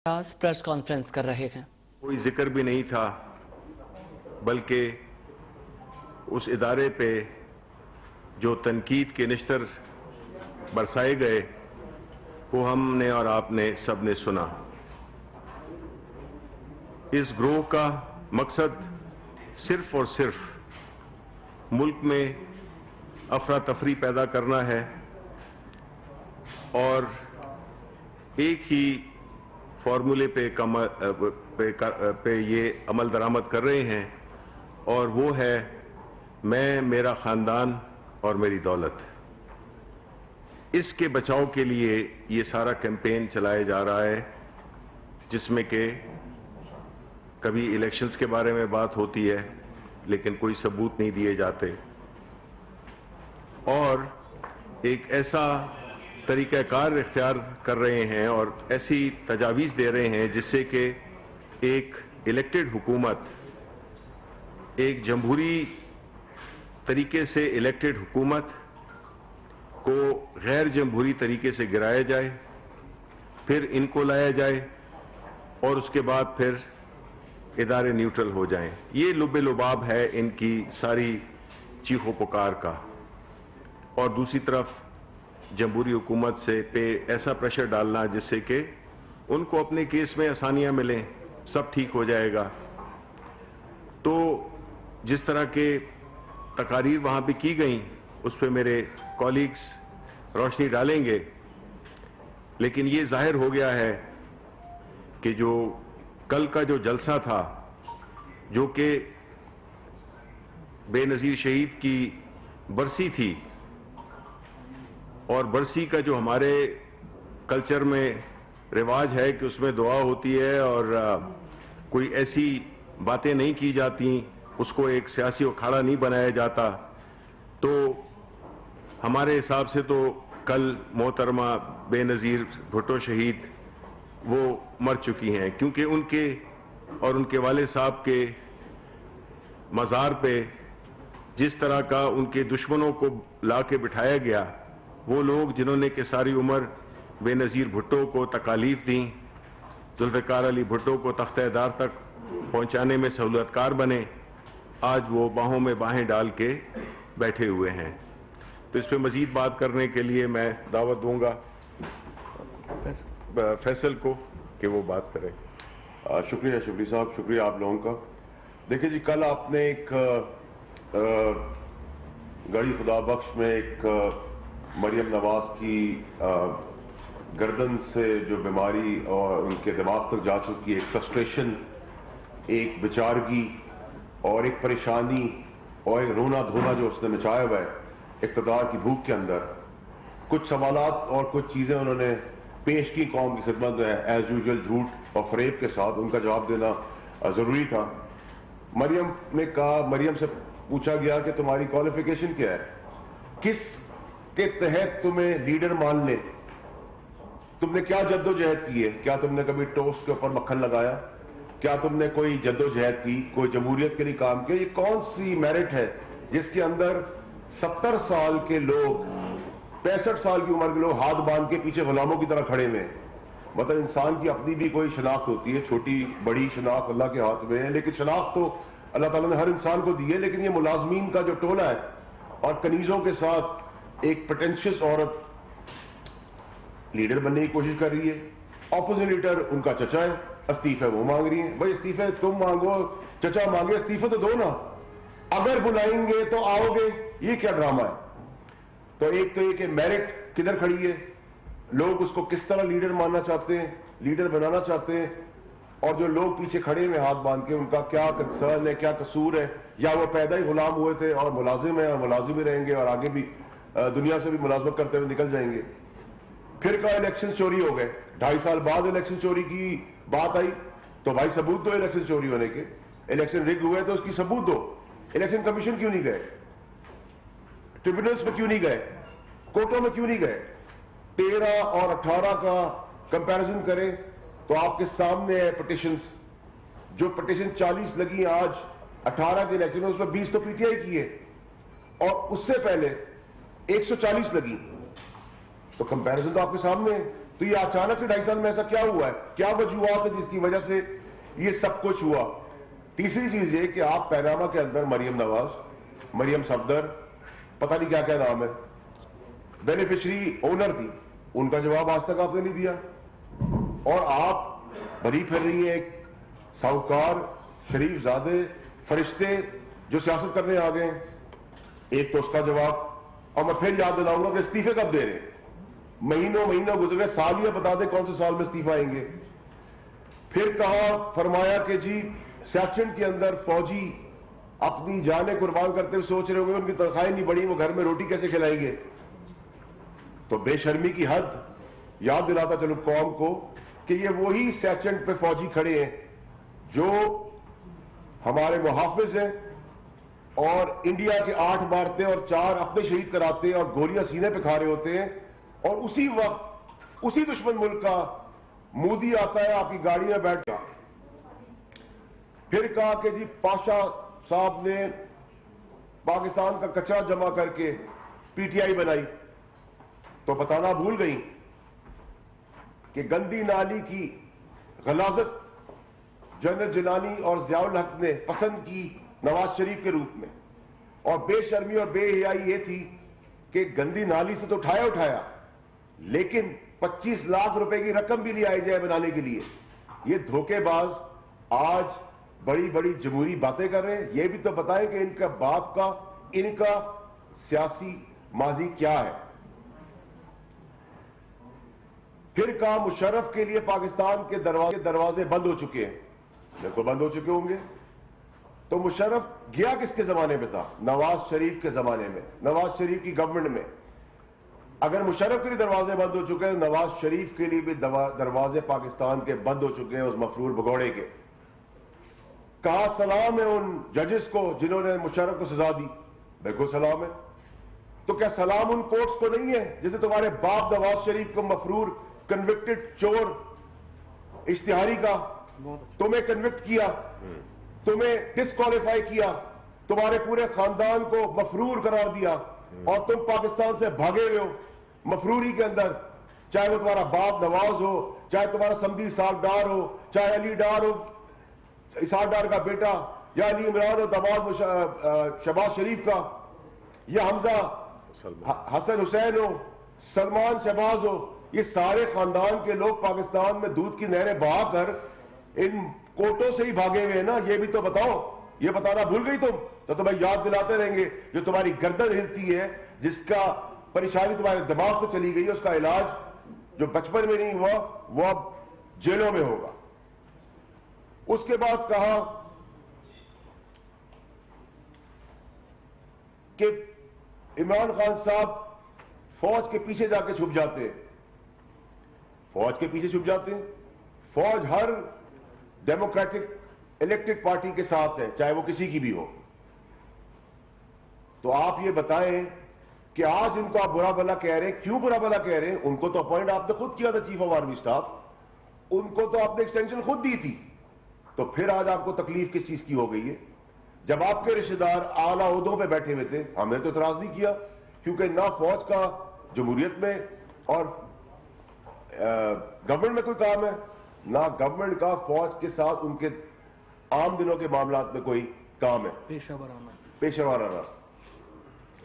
Press conference کر رہے ہیں. کوئی ذکر بھی نہیں تھا بلکہ اس ادارے پہ جو تنقید کے نشتر برسائے گئے وہ ہم نے اور آپ نے سب نے سنا. اس گروہ کا مقصد صرف اور صرف ملک میں افراتفری پیدا کرنا ہے اور ایک ہی فارمولے پہ یہ عمل درآمد کر رہے ہیں اور وہ ہے میں، میرا خاندان اور میری دولت. اس کے بچاؤ کے لیے یہ سارا کیمپین چلایا جا رہا ہے جس میں کہ کبھی الیکشنز کے بارے میں بات ہوتی ہے لیکن کوئی ثبوت نہیں دیے جاتے اور ایک ایسا طریقہ کار اختیار کر رہے ہیں اور ایسی تجاویز دے رہے ہیں جس سے کہ ایک الیکٹڈ حکومت، ایک جمہوری طریقے سے الیکٹڈ حکومت کو غیر جمہوری طریقے سے گرایا جائے، پھر ان کو لایا جائے اور اس کے بعد پھر ادارے نیوٹرل ہو جائیں. یہ لب لباب ہے ان کی ساری چیخ و پکار کا. اور دوسری طرف جمہوری حکومت سے پہ ایسا پریشر ڈالنا جس سے کہ ان کو اپنے کیس میں آسانیاں ملیں، سب ٹھیک ہو جائے گا. تو جس طرح کے تقاریر وہاں پہ کی گئیں اس پہ میرے کولیگز روشنی ڈالیں گے، لیکن یہ ظاہر ہو گیا ہے کہ جو کل کا جو جلسہ تھا جو کہ بے نظیر شہید کی برسی تھی اور برسی کا جو ہمارے کلچر میں رواج ہے کہ اس میں دعا ہوتی ہے اور کوئی ایسی باتیں نہیں کی جاتی، اس کو ایک سیاسی اکھاڑا نہیں بنایا جاتا. تو ہمارے حساب سے تو کل محترمہ بے نظیر بھٹو شہید وہ مر چکی ہیں، کیونکہ ان کے اور ان کے والد صاحب کے مزار پہ جس طرح کا ان کے دشمنوں کو لا کے بٹھایا گیا، وہ لوگ جنہوں نے کہ ساری عمر بے نظیر بھٹو کو تکالیف دیں، ذوالفقار علی بھٹو کو تختہ دار تک پہنچانے میں سہولت کار بنے، آج وہ باہوں میں باہیں ڈال کے بیٹھے ہوئے ہیں. تو اس پہ مزید بات کرنے کے لیے میں دعوت دوں گا فیصل کو کہ وہ بات کرے. شکریہ شبلی صاحب، شکریہ آپ لوگوں کا. دیکھیں جی، کل آپ نے ایک گڑھی خدا بخش میں ایک مریم نواز کی گردن سے جو بیماری اور ان کے دماغ تک جا چکی، ایک فرسٹریشن، ایک بیچارگی اور ایک پریشانی اور ایک رونا دھونا جو اس نے مچایا ہوا ہے اقتدار کی بھوک کے اندر، کچھ سوالات اور کچھ چیزیں انہوں نے پیش کی قوم کی خدمت میں ایز یوزول جھوٹ اور فریب کے ساتھ. ان کا جواب دینا ضروری تھا. مریم نے کہا، مریم سے پوچھا گیا کہ تمہاری کوالیفیکیشن کیا ہے، کس کے تحت تمہیں لیڈر مان لے، تم نے کیا جد و جہد کی ہے، کیا تم نے کبھی ٹوسٹ کے اوپر مکھن لگایا، کیا تم نے کوئی جد و جہد کی، کوئی جمہوریت کے لیے کام کیا. یہ کون سی میرٹ ہے جس کے اندر 70 سال کے لوگ، 65 سال کی عمر کے لوگ ہاتھ باندھ کے پیچھے غلاموں کی طرح کھڑے ہوئے ہیں. مطلب انسان کی اپنی بھی کوئی شناخت ہوتی ہے، چھوٹی بڑی شناخت اللہ کے ہاتھ میں ہے، لیکن شناخت تو اللہ تعالیٰ نے ہر انسان کو دی ہے. لیکن یہ ملازمین کا جو ٹولہ ہے اور کنیزوں کے ساتھ ایک پٹینشیس عورت لیڈر بننے کی کوشش کر رہی ہے. اپوزٹ لیڈر ان کا چچا ہے، استعفے وہ مانگ رہی ہیں. بھائی استعفے تم مانگو، چچا مانگے، استعفے تو دو نا، اگر بلائیں گے تو آؤ گے. یہ کیا ڈرامہ ہے؟ تو ایک تو یہ کہ میرٹ کدھر کھڑی ہے، لوگ اس کو کس طرح لیڈر ماننا چاہتے ہیں، لیڈر بنانا چاہتے ہیں، اور جو لوگ پیچھے کھڑے ہوئے ہاتھ باندھ کے ان کا کیا کنسرن ہے، کیا قصور ہے، یا وہ پیدا ہی غلام ہوئے تھے اور ملازم ہیں اور ملازم ہی رہیں گے اور آگے بھی دنیا سے بھی ملازمت کرتے ہوئے نکل جائیں گے. پھر کا الیکشن چوری ہو گئے، 2.5 سال بعد الیکشن چوری کی بات آئی تو بھائی ثبوت دو الیکشن چوری ہونے کے. الیکشن رگ ہوئے تو اس کی ثبوت دو. الیکشن کمیشن کیوں نہیں گئے، ٹریبونلز میں کیوں نہیں گئے، کورٹوں میں کیوں نہیں گئے؟ 13 اور 18 کا کمپیریزن کریں تو آپ کے سامنے ہے پٹیشنز. جو پٹیشن 40 لگی آج 18 کے الیکشن میں، اس میں 20 تو پی ٹی آئی کی ہے اور اس سے پہلے 140 لگی. تو کمپیریزن تو آپ کے سامنے ہے. تو یہ اچانک سے 2.5 سال میں ایسا کیا ہوا ہے؟ کیا وجوہات ہے جس کی وجہ سے یہ سب کچھ ہوا؟ تیسری چیز یہ کہ آپ پیناما کے اندر مریم نواز، مریم صفدر، پتہ نہیں کیا کیا نام ہے، بینیفیشری اونر تھی، ان کا جواب آج تک آپ نے نہیں دیا. اور آپ بھری پھر رہی ہیں ایک ساہوکار شریف زادے فرشتے جو سیاست کرنے آ گئے ہیں. ایک تو اس کا جواب، اور میں پھر یاد دلاؤں گا کہ استعفے کب دے رہے ہیں؟ مہینوں گزر گئے، سال ہی بتا دیں کون سے سال میں استعفے آئیں گے. پھر کہا فرمایا کہ جی سیچن کے اندر فوجی اپنی جانیں قربان کرتے ہوئے سوچ رہے ہوں گے ان کی تنخواہیں نہیں بڑھی، وہ گھر میں روٹی کیسے کھلائیں گے. تو بے شرمی کی حد. یاد دلاتا چلو قوم کو کہ یہ وہی سیچن پہ فوجی کھڑے ہیں جو ہمارے محافظ ہیں اور انڈیا کے 8 مارتے اور 4 اپنے شہید کراتے ہیں اور گولیاں سینے پہ کھا رہے ہوتے ہیں. اور اسی وقت اسی دشمن ملک کا مودی آتا ہے آپ کی گاڑی میں بیٹھ گیا. پھر کہا کہ جی پاشا صاحب نے پاکستان کا کچرا جمع کر کے پی ٹی آئی بنائی. تو بتانا بھول گئی کہ گندی نالی کی غلاظت جنرل جیلانی اور ضیاء الحق نے پسند کی نواز شریف کے روپ میں. اور بے شرمی اور بے حیائی یہ تھی کہ گندی نالی سے تو اٹھایا لیکن 25 لاکھ روپے کی رقم بھی لے آئی جائے بنانے کے لیے. یہ دھوکے باز آج بڑی بڑی جمہوری باتیں کر رہے ہیں. یہ بھی تو بتائیں کہ ان کا باپ کا ان کا سیاسی ماضی کیا ہے. پھر کہا مشرف کے لیے پاکستان کے دروازے بند ہو چکے ہیں. دیکھو بند ہو چکے ہوں گے تو مشرف گیا کس کے زمانے میں تھا؟ نواز شریف کے زمانے میں، نواز شریف کی گورنمنٹ میں. اگر مشرف کے لیے دروازے بند ہو چکے ہیں، نواز شریف کے لیے بھی دروازے پاکستان کے بند ہو چکے ہیں اس مفرور بگوڑے کے. کہا سلام ہے ان ججز کو جنہوں نے مشرف کو سزا دی. بالکل سلام ہے. تو کیا سلام ان کورٹس کو نہیں ہے جیسے تمہارے باپ نواز شریف کو مفرور کنوکٹڈ چور اشتہاری کا تمہیں کنوکٹ کیا، تمہیں ڈسکوالیفائی کیا، تمہارے پورے خاندان کو مفرور قرار دیا اور تم پاکستان سے بھاگے ہوئے ہو مفروری کے اندر. چاہے وہ تمہارا باپ نواز ہو، چاہے تمہارا سمدھی اسحاق ڈار ہو، چاہے علی ڈار ہو اسحاق ڈار کا بیٹا، یا علی عمران ہو داماد شہباز شریف کا، یا حمزہ حسن حسین ہو، سلمان شہباز ہو. یہ سارے خاندان کے لوگ پاکستان میں دودھ کی نہریں بہا کر ان کوٹوں سے ہی بھاگے ہوئے ہیں نا. یہ بھی تو بتاؤ. یہ بتانا بھول گئی تم؟ تو تمہیں یاد دلاتے رہیں گے. جو تمہاری گردن ہلتی ہے، جس کا پریشانی تمہارے دماغ کو چلی گئی ہے، اس کا علاج جو بچپن میں نہیں ہوا وہ اب جیلوں میں ہوگا. اس کے بعد کہا کہ عمران خان صاحب فوج کے پیچھے جا کے چھپ جاتے ہیں. فوج کے پیچھے چھپ جاتے ہیں. فوج ہر ڈیموکریٹک الیکٹڈ پارٹی کے ساتھ ہے، چاہے وہ کسی کی بھی ہو. تو آپ یہ بتائیں کہ آج ان کو آپ برا بھلا کہہ رہے ہیں. کیوں برا بھلا کہہ رہے ہیں؟ ان کو تو اپوائنٹ آپ نے خود کیا تھا چیف آف آرمی اسٹاف، ان کو تو آپ نے ایکسٹینشن خود دی تھی. تو پھر آج آپ کو تکلیف کس چیز کی ہو گئی ہے؟ جب آپ کے رشتہ دار اعلیٰ عہدوں پہ بیٹھے ہوئے تھے ہم نے تو اعتراض نہیں کیا، کیونکہ نہ فوج کا جمہوریت میں اور گورنمنٹ میں کوئی کام ہے، نہ گورنمنٹ کا فوج کے ساتھ ان کے عام دنوں کے معاملات میں کوئی کام ہے. پیشہ ورانہ.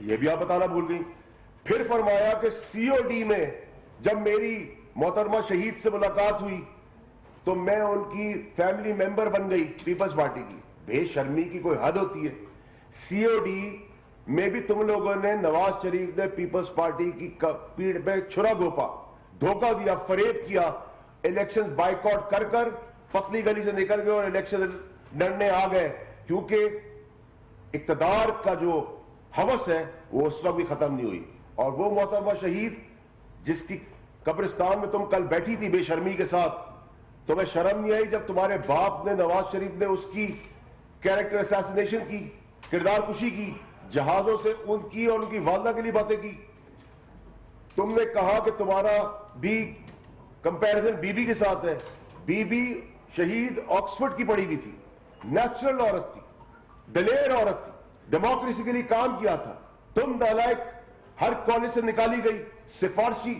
یہ بھی آپ بتانا بھول گئی. پھر فرمایا کہ سی او ڈی میں جب میری محترمہ شہید سے ملاقات ہوئی تو میں ان کی فیملی ممبر بن گئی پیپلز پارٹی کی. بے شرمی کی کوئی حد ہوتی ہے. سی او ڈی میں بھی تم لوگوں نے نواز شریف نے پیپلز پارٹی کی پیڑ پہ چھرا گھونپا، دھوکہ دیا، فریب کیا، الیکشن بائیکاٹ کر کر پتلی گلی سے نکل گئے اور الیکشن لڑنے آ گئے. کیونکہ اقتدار کا جو ہوس ہے وہ اس وقت بھی ختم نہیں ہوئی. اور وہ محترمہ شہید جس کی قبرستان میں تم کل بیٹھی تھی بے شرمی کے ساتھ، تمہیں شرم نہیں آئی جب تمہارے باپ نے نواز شریف نے اس کی کیریکٹر اسیسینیشن کی، کردار کشی کی، جہازوں سے ان کی اور ان کی والدہ کے لیے باتیں کی. تم نے کہا کہ تمہارا بھی کمپیریزن بی بی کے ساتھ ہے. بی بی شہید آکسفورڈ کی پڑھی بھی تھی، نیچرل عورت تھی، دلیر عورت تھی، ڈیموکریسی کے لیے کام کیا تھا. تم نالائق ہر کالج سے نکالی گئی، سفارشی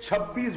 26